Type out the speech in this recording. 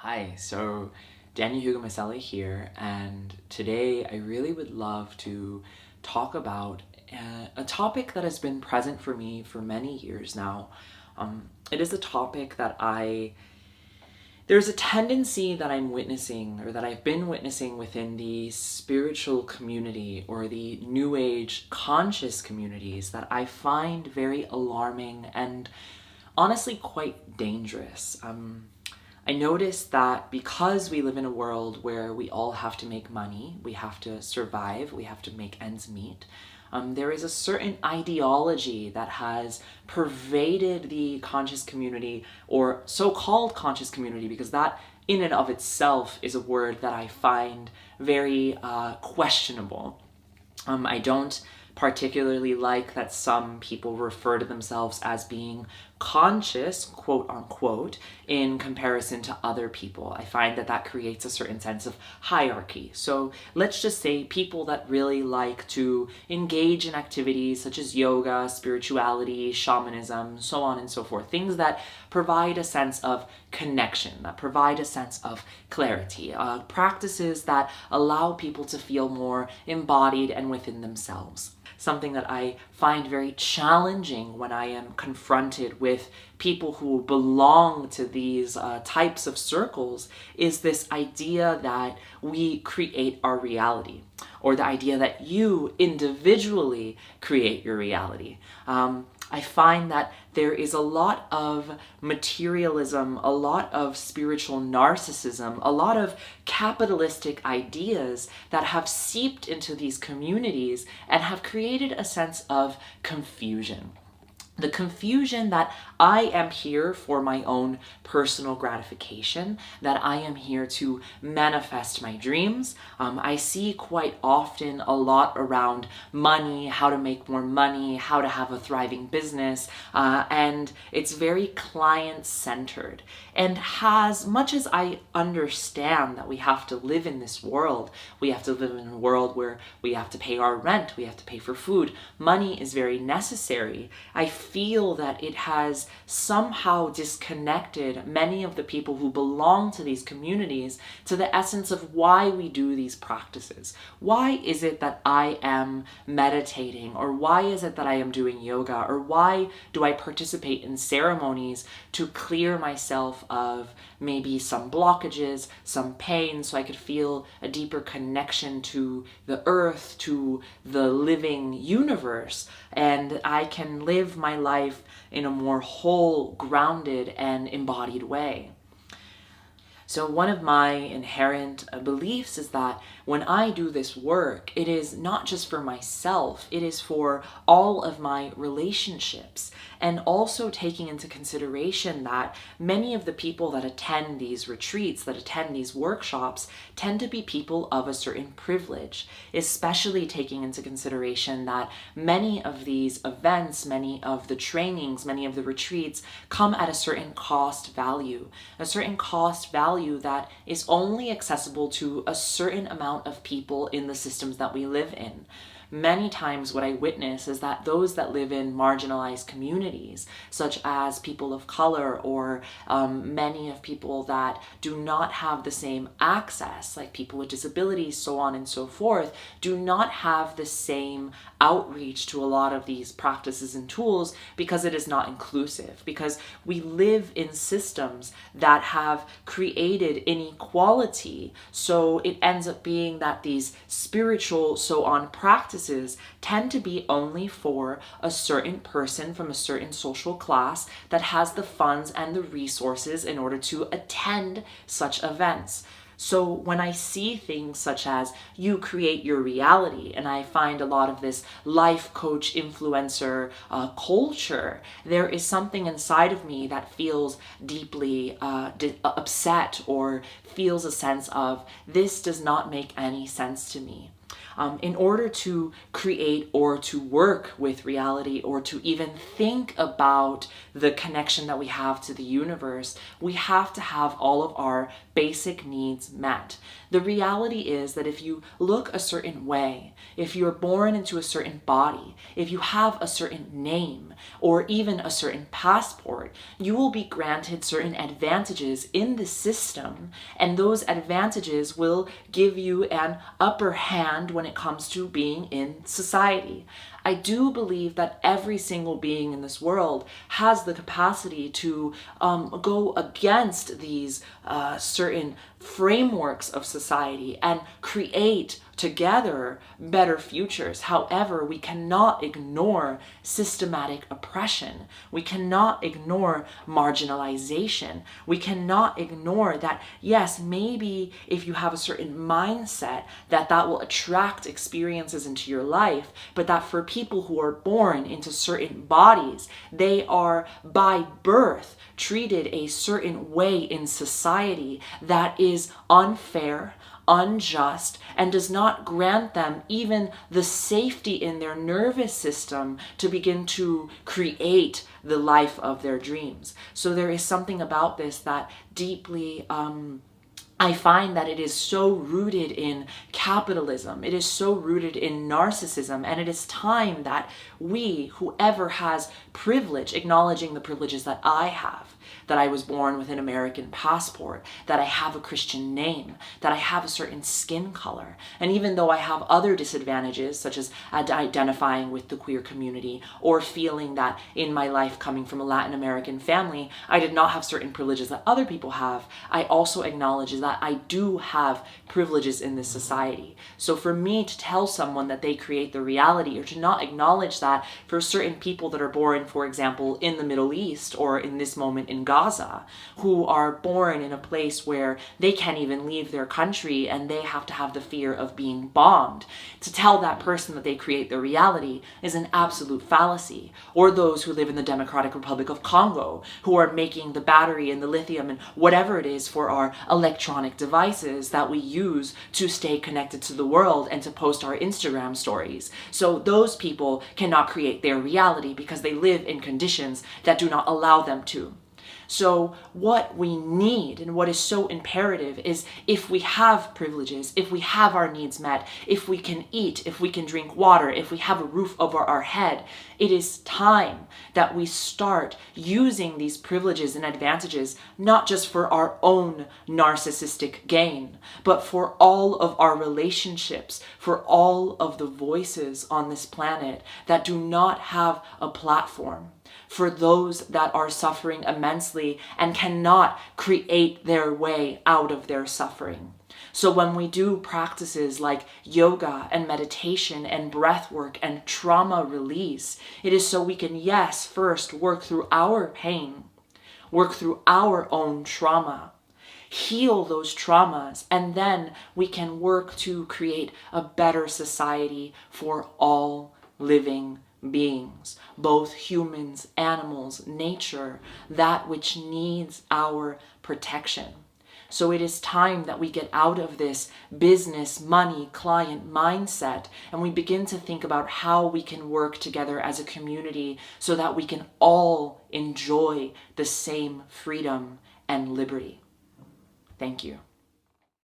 Hi, so Daniel Hugo Maselli here, and today I really would love to talk about a topic that has been present for me for many years now. It is a topic that there's a tendency that I'm witnessing, or that I've been witnessing within the spiritual community or the New Age conscious communities that I find very alarming and honestly quite dangerous. I noticed that because we live in a world where we all have to make money, we have to survive, we have to make ends meet, there is a certain ideology that has pervaded the conscious community, or so-called conscious community, because that in and of itself is a word that I find very questionable. I don't particularly like that some people refer to themselves as being conscious, quote unquote, in comparison to other people. I find that that creates a certain sense of hierarchy. So let's just say people that really like to engage in activities such as yoga, spirituality, shamanism, so on and so forth, things that provide a sense of connection, that provide a sense of clarity, practices that allow people to feel more embodied and within themselves. Something that I find very challenging when I am confronted with people who belong to these types of circles is this idea that we create our reality, or the idea that you individually create your reality. I find that there is a lot of materialism, a lot of spiritual narcissism, a lot of capitalistic ideas that have seeped into these communities and have created a sense of confusion. The confusion that I am here for my own personal gratification, that I am here to manifest my dreams. I see quite often a lot around money, how to make more money, how to have a thriving business, and it's very client-centered. And as much as I understand that we have to live in this world, we have to live in a world where we have to pay our rent, we have to pay for food, money is very necessary. I feel that it has somehow disconnected many of the people who belong to these communities to the essence of why we do these practices. Why is it that I am meditating? Or why is it that I am doing yoga? Or why do I participate in ceremonies to clear myself of maybe some blockages, some pain, so I could feel a deeper connection to the earth, to the living universe, and I can live my life in a more whole, grounded, and embodied way. So one of my inherent beliefs is that when I do this work, it is not just for myself, it is for all of my relationships, and also taking into consideration that many of the people that attend these retreats, that attend these workshops, tend to be people of a certain privilege, especially taking into consideration that many of these events, many of the trainings, many of the retreats come at a certain cost value that is only accessible to a certain amount of people in the systems that we live in. Many times what I witness is that those that live in marginalized communities, such as people of color, or many of people that do not have the same access, like people with disabilities, so on and so forth, do not have the same outreach to a lot of these practices and tools because it is not inclusive, because we live in systems that have created inequality. So it ends up being that these spiritual, so on, practices tend to be only for a certain person from a certain social class that has the funds and the resources in order to attend such events. So when I see things such as you create your reality, and I find a lot of this life coach influencer culture, there is something inside of me that feels deeply upset, or feels a sense of this does not make any sense to me. In order to create or to work with reality or to even think about the connection that we have to the universe, we have to have all of our basic needs met. The reality is that if you look a certain way, if you're born into a certain body, if you have a certain name, or even a certain passport, you will be granted certain advantages in the system, and those advantages will give you an upper hand when it comes to being in society. I do believe that every single being in this world has the capacity to go against these certain frameworks of society and create together better futures. However, we cannot ignore systematic oppression. We cannot ignore marginalization. We cannot ignore that, yes, maybe if you have a certain mindset that will attract experiences into your life, but that for people who are born into certain bodies, they are by birth treated a certain way in society that is unfair, unjust, and does not grant them even the safety in their nervous system to begin to create the life of their dreams. So there is something about this that deeply I find that it is so rooted in capitalism, it is so rooted in narcissism, and it is time that we, whoever has privilege, acknowledging the privileges that I have, that I was born with an American passport, that I have a Christian name, that I have a certain skin color, and even though I have other disadvantages, such as identifying with the queer community, or feeling that in my life coming from a Latin American family, I did not have certain privileges that other people have, I also acknowledge that I do have privileges in this society. So for me to tell someone that they create the reality, or to not acknowledge that for certain people that are born, for example, in the Middle East, or in this moment in Gaza, who are born in a place where they can't even leave their country and they have to have the fear of being bombed, to tell that person that they create their reality is an absolute fallacy. Or those who live in the Democratic Republic of Congo, who are making the battery and the lithium and whatever it is for our electronic devices that we use to stay connected to the world and to post our Instagram stories. So those people cannot create their reality because they live in conditions that do not allow them to. So what we need and what is so imperative is, if we have privileges, if we have our needs met, if we can eat, if we can drink water, if we have a roof over our head, it is time that we start using these privileges and advantages not just for our own narcissistic gain, but for all of our relationships, for all of the voices on this planet that do not have a platform, for those that are suffering immensely and cannot create their way out of their suffering. So when we do practices like yoga and meditation and breath work and trauma release, it is so we can, yes, first work through our pain, work through our own trauma, heal those traumas, and then we can work to create a better society for all living beings, both humans, animals, nature, that which needs our protection. So it is time that we get out of this business, money, client mindset, and we begin to think about how we can work together as a community so that we can all enjoy the same freedom and liberty. Thank you.